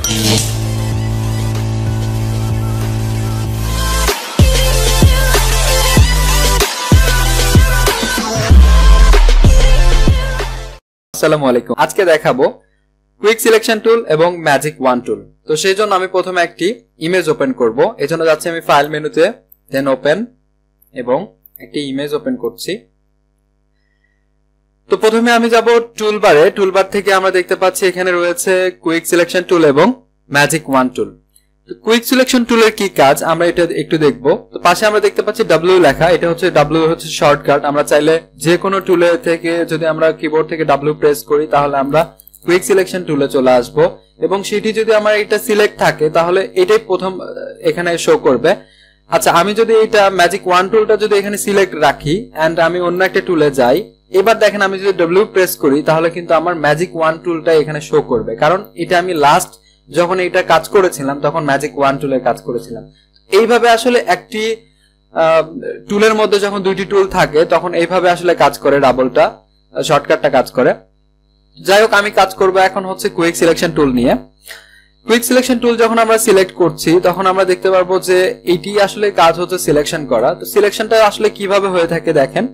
আসসালামু আলাইকুম। আজকে দেখাবো কুইক সিলেকশন টুল এবং ম্যাজিক ওয়ান টুল। তো সেই জন্য আমি প্রথমে একটি ইমেজ ওপেন করব। এজন্য যাচ্ছি আমি ফাইল মেনুতে, দেন ওপেন, এবং একটি ইমেজ ওপেন করছি। তো প্রথমে আমি যাব টুলবারে। টুলবার থেকে আমরা দেখতে পাচ্ছি এখানে রয়েছে কুইক সিলেকশন টুল এবং ম্যাজিক ওয়ান টুল। তো কুইক সিলেকশন টুলের কি কাজ আমরা এটা একটু দেখব। তো পাশে আমরা দেখতে পাচ্ছি W লেখা, এটা হচ্ছে W হচ্ছে শর্টকাট। আমরা চাইলে যে কোনো টুলে থেকে যদি আমরা কিবোর্ড থেকে W প্রেস করি তাহলে আমরা কুইক সিলেকশন টুলে চলে আসব, এবং সেটি যদি আমার এটা সিলেক্ট থাকে তাহলে এটাই প্রথম এখানে শো করবে। আচ্ছা, আমি যদি এটা ম্যাজিক ওয়ান টুলটা যদি এখানে সিলেক্ট রাখি এন্ড আমি অন্য একটা টুলে যাই, এবার দেখেন আমি যদি W প্রেস করি তাহলে কিন্তু আমার ম্যাজিক ওয়ান টুলটা এখানে শো করবে, কারণ এটা আমি লাস্ট যখন এটা কাজ করেছিলাম তখন ম্যাজিক ওয়ান টুলের কাজ করেছিলাম। এইভাবে আসলে একটি টুলের মধ্যে যখন দুইটি টুল থাকে তখন এইভাবে আসলে কাজ করে, ডাবলটা শর্টকাটটা কাজ করে। যাই হোক, আমি কাজ করব এখন হচ্ছে কুইক সিলেকশন টুল নিয়ে। কুইক সিলেকশন টুল যখন আমরা সিলেক্ট করছি তখন আমরা দেখতে পারবো যে এটি আসলে কাজ হচ্ছে সিলেকশন করা। তো সিলেকশনটা আসলে কিভাবে হয়ে থাকে দেখেন,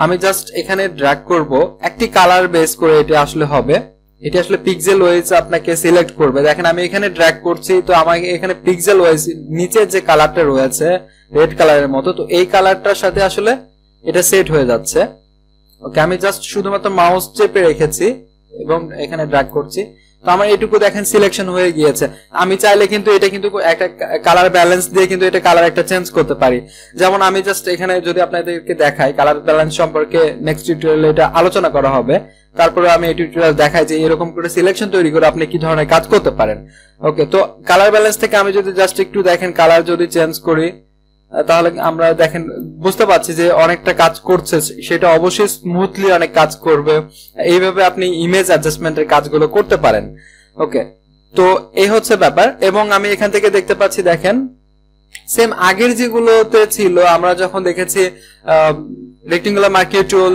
আমি জাস্ট এখানে ড্র্যাগ করব, একটি কালার বেস করে এটা আসলে হবে। এটি আসলে পিক্সেল ওয়াইজ আপনাকে সিলেক্ট করবে। দেখেন আমি এখানে ড্র্যাগ করছি, তো আমাকে এখানে পিক্সেল ওয়াইজ নিচে যে কালারটা রয়েছে রেড কালারের মতো, তো এই কালারটার সাথে আসলে এটা সেট হয়ে যাচ্ছে। ওকে, আমি জাস্ট শুধুমাত্র মাউস চেপে রেখেছি এবং এখানে ড্র্যাগ করছি, তো আমার এটুকু দেখেন সিলেকশন হয়ে গিয়েছে। আমি চাইলে কিন্তু এটা কিন্তু একটা কালার ব্যালেন্স দিয়ে কিন্তু এটা কালার একটা চেঞ্জ করতে পারি। যেমন আমি জাস্ট এখানে যদি আপনাদেরকে দেখাই কালার ব্যালেন্স সম্পর্কে নেক্সট টিউটোরিয়ালে এটা আলোচনা করা হবে, তারপরে আমি এই টিউটোরিয়াল দেখাই যে এরকম করে সিলেকশন তৈরি করে আপনি কি ধরনের কাজ করতে পারেন। ওকে, তো কালার ব্যালেন্স থেকে আমি যদি জাস্ট একটু দেখেন কালার যদি চেঞ্জ করি তাহলে আমরা দেখেন বুঝতে পারছি যে অনেকটা কাজ করছে, সেটা অবশ্যই স্মুথলি অনেক কাজ করবে। এইভাবে আপনি ইমেজ অ্যাডজাস্টমেন্টের কাজগুলো করতে পারেন। ওকে, তো এই হচ্ছে ব্যাপার। এবং আমি এখান থেকে দেখতে পাচ্ছি দেখেন সেম আগের যেগুলোতে ছিল, আমরা যখন দেখেছি রেক্টেঙ্গুলার মার্কিং টুল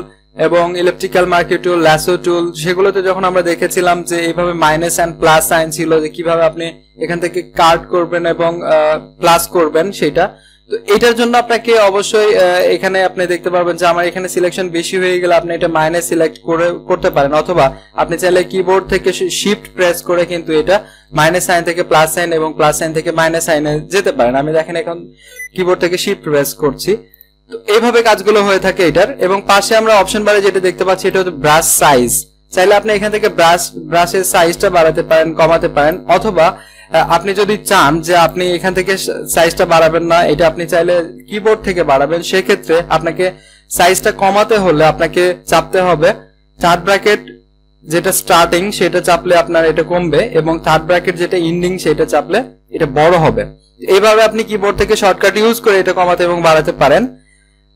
এবং ইলেকট্রিক্যাল মার্কিং টুল, ল্যাসো টুল, সেগুলোতে যখন আমরা দেখেছিলাম যে এইভাবে মাইনাস এন্ড প্লাস সাইন ছিল, যে কিভাবে আপনি এখান থেকে কাট করবেন এবং প্লাস করবেন সেটা। তো এটার জন্য আপনাকে অবশ্যই এখানে আপনি দেখতে পারবেন যে আমার এখানে সিলেকশন বেশি হয়ে গেলে আপনি এটা মাইনাস সিলেক্ট করতে পারেন, অথবা আপনি চাইলে কিবোর্ড থেকে শিফট প্রেস করে কিন্তু এটা মাইনাস সাইন থেকে প্লাস সাইন এবং প্লাস সাইন থেকে মাইনাস সাইনে যেতে পারেন। আমি দেখেন এখন কিবোর্ড থেকে শিফট প্রেস করছি। তো এইভাবে কাজগুলো হয়ে থাকে এটার। এবং পাশে আমরা অপশন বারে যেটা দেখতে পাচ্ছি এটা হচ্ছে ব্রাশ সাইজ। চাইলে আপনি এখান থেকে ব্রাশের সাইজটা বাড়াতে পারেন, কমাতে পারেন, অথবা আপনি যদি চান যে আপনি এখান থেকে সাইজটা বাড়াবেন না, এটা আপনি চাইলে কিবোর্ড থেকে বাড়াবেন, সেক্ষেত্রে আপনাকে সাইজটা কমাতে হলে আপনাকে চাপতে হবে থার্ড ব্র্যাকেট যেটা স্টার্টিং সেটা চাপলে আপনার এটা কমবে, এবং থার্ড ব্র্যাকেট যেটা এন্ডিং সেটা চাপলে এটা বড় হবে। এইভাবে আপনি কিবোর্ড থেকে শর্টকাট ইউজ করে এটা কমাতে এবং বাড়াতে পারেন।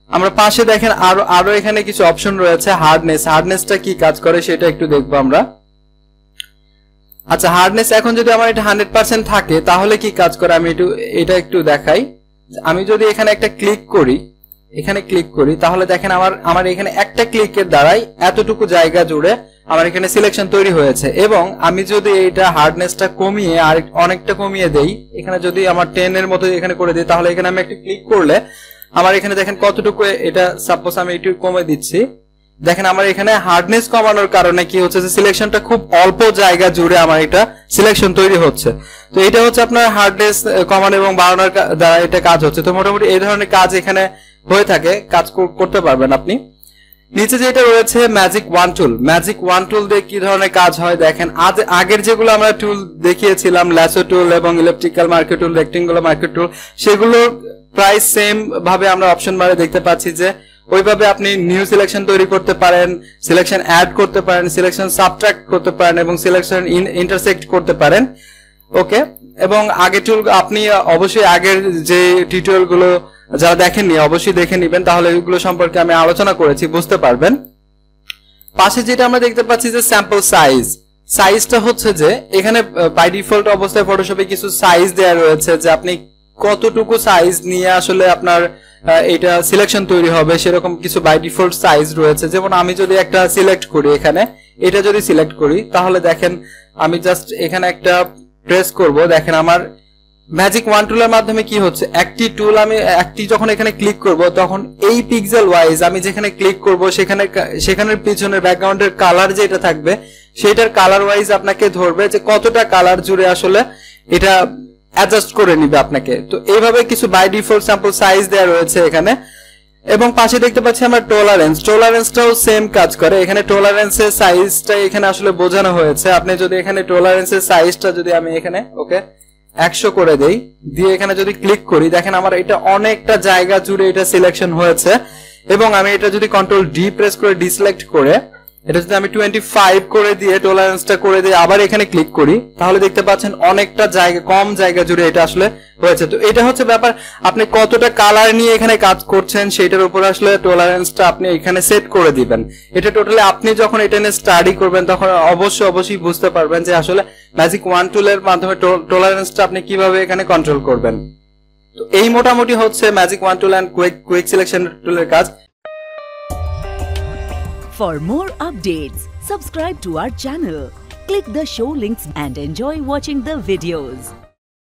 আমরা পাশে দেখেন আরো এখানে কিছু অপশন রয়েছে। হার্ডনেসটা কি কাজ করে সেটা একটু দেখবো আমরা। আচ্ছা, হার্ডনেস এখন যদি আমার এটা 100% থাকে তাহলে কি কাজ করে আমি এটা একটু দেখাই। আমি যদি এখানে একটা ক্লিক করি তাহলে দেখেন আমার এখানে একটা ক্লিকের দ্বারাই এতটুকু জায়গা জুড়ে আমার এখানে সিলেকশন তৈরি হয়েছে। এবং আমি যদি এটা হার্ডনেসটা কমিয়ে আর অনেকটা কমিয়ে দেই, এখানে যদি আমার 10 এর মতো এখানে করে দিই, তাহলে এখানে আমি একটা ক্লিক করলে আমার এখানে দেখেন কতটুকু এটা, সাপোজ আমি একটু কমে দিচ্ছি, দেখেন আমার এখানে হার্ডনেস কমানোর কারণে কি হচ্ছে যে সিলেকশনটা খুব অল্প জায়গা জুড়ে আমার এটা সিলেকশন তৈরি হচ্ছে। তো এটা হচ্ছে আপনার হার্ডনেস কমানো এবং বাড়ানোর দ্বারা এটা কাজ হচ্ছে। তো মোটামুটি এই ধরনের কাজ এখানে হয়ে থাকে, কাজ করতে পারবেন আপনি। নিচে যেটা রয়েছে ম্যাজিক ওয়ান টুল। ম্যাজিক ওয়ান টুল দিয়ে কি ধরনের কাজ হয় দেখেন, আগের যেগুলো আমরা টুল দেখিয়েছিলাম ল্যাসো টুল এবং ইলেকট্রিক্যাল মার্কিং টুল, রেক্টেঙ্গুলার মার্কিং টুল, সেগুলো প্রায় সেম ভাবে আমরা অপশন বারে দেখতে পাচ্ছি যে ওইভাবে আপনি নিউ সিলেকশন তৈরি করতে পারেন, সিলেকশন অ্যাড করতে পারেন, সিলেকশন সাবট্রাক্ট করতে পারেন এবং সিলেকশন ইন্টারসেক্ট করতে পারেন। ওকে, এবং আগের টুল আপনি অবশ্যই আগের যে টিউটোরিয়াল গুলো যারা দেখেননি অবশ্যই দেখে নেবেন, তাহলে এগুলো সম্পর্কে আমি আলোচনা করেছি, বুঝতে পারবেন। পাশে যেটা আমরা দেখতে পাচ্ছি যে স্যাম্পল সাইজটা হচ্ছে যে এখানে বাই ডিফল্ট অবস্থায় ফটোশপে কিছু সাইজ দেওয়া রয়েছে যে আপনি কতটুকু সাইজ নিয়ে আসলে আপনার এটা সিলেকশন তৈরি হবে, সেরকম কিছু বাই ডিফল্ট সাইজ রয়েছে। যেমন আমি যদি একটা সিলেক্ট করি, এখানে এটা যদি সিলেক্ট করি তাহলে দেখেন আমি জাস্ট এখানে একটা প্রেস করব, দেখেন আমার ম্যাজিক ওয়ান টুলের মাধ্যমে কি হচ্ছে, একটি টুল আমি একটি যখন এখানে ক্লিক করব তখন এই পিক্সেল ওয়াইজ আমি যেখানে ক্লিক করব সেখানের পিছনের ব্যাকগ্রাউন্ডের কালার যেটা থাকবে সেটার কালার ওয়াইজ আপনাকে ধরবে যে কতটা কালার জুড়ে আসলে এটা অ্যাডজাস্ট করে নিবে আপনাকে। তো এইভাবে কিছু বাই ডিফল্ট স্যাম্পল সাইজ দেওয়া রয়েছে এখানে। এবং পাশে দেখতে পাচ্ছি আমরা টলারেন্সটাও সেম কাজ করে। এখানে টলারেন্সের সাইজটা এখানে আসলে বোঝানো হয়েছে। আপনি যদি এখানে টলারেন্সের সাইজটা যদি আমি এখানে ওকে 100 করে দেই, দিয়ে এখানে যদি ক্লিক করি, দেখেন আমার এটা অনেকটা জায়গা জুড়ে এটা সিলেকশন হয়েছে। এবং আমি এটা যদি কন্ট্রোল ডি প্রেস করে ডিসিলেক্ট করে এটা যদি আমি 25 করে দিয়ে টলারেন্সটা করে দিয়ে আবার এখানে ক্লিক করি, তাহলে দেখতে পাচ্ছেন অনেকটা জায়গা, কম জায়গা জুড়ে এটা আসলে হয়েছে। তো এটা হচ্ছে ব্যাপার, আপনি কতটা কালার নিয়ে এখানে কাজ করছেন সেটার উপর আসলে টলারেন্সটা আপনি এখানে সেট করে দিবেন। এটা টোটালি আপনি যখন এটা নিয়ে স্টাডি করবেন তখন অবশ্যই বুঝতে পারবেন যে আসলে ম্যাজিক ওয়ান টুলের মাধ্যমে টলারেন্সটা আপনি কিভাবে এখানে কন্ট্রোল করবেন। তো এই মোটামুটি হচ্ছে magic wand tool and quick selection টুলের কাজ। For more updates, subscribe to our channel, click the show links and enjoy watching the videos.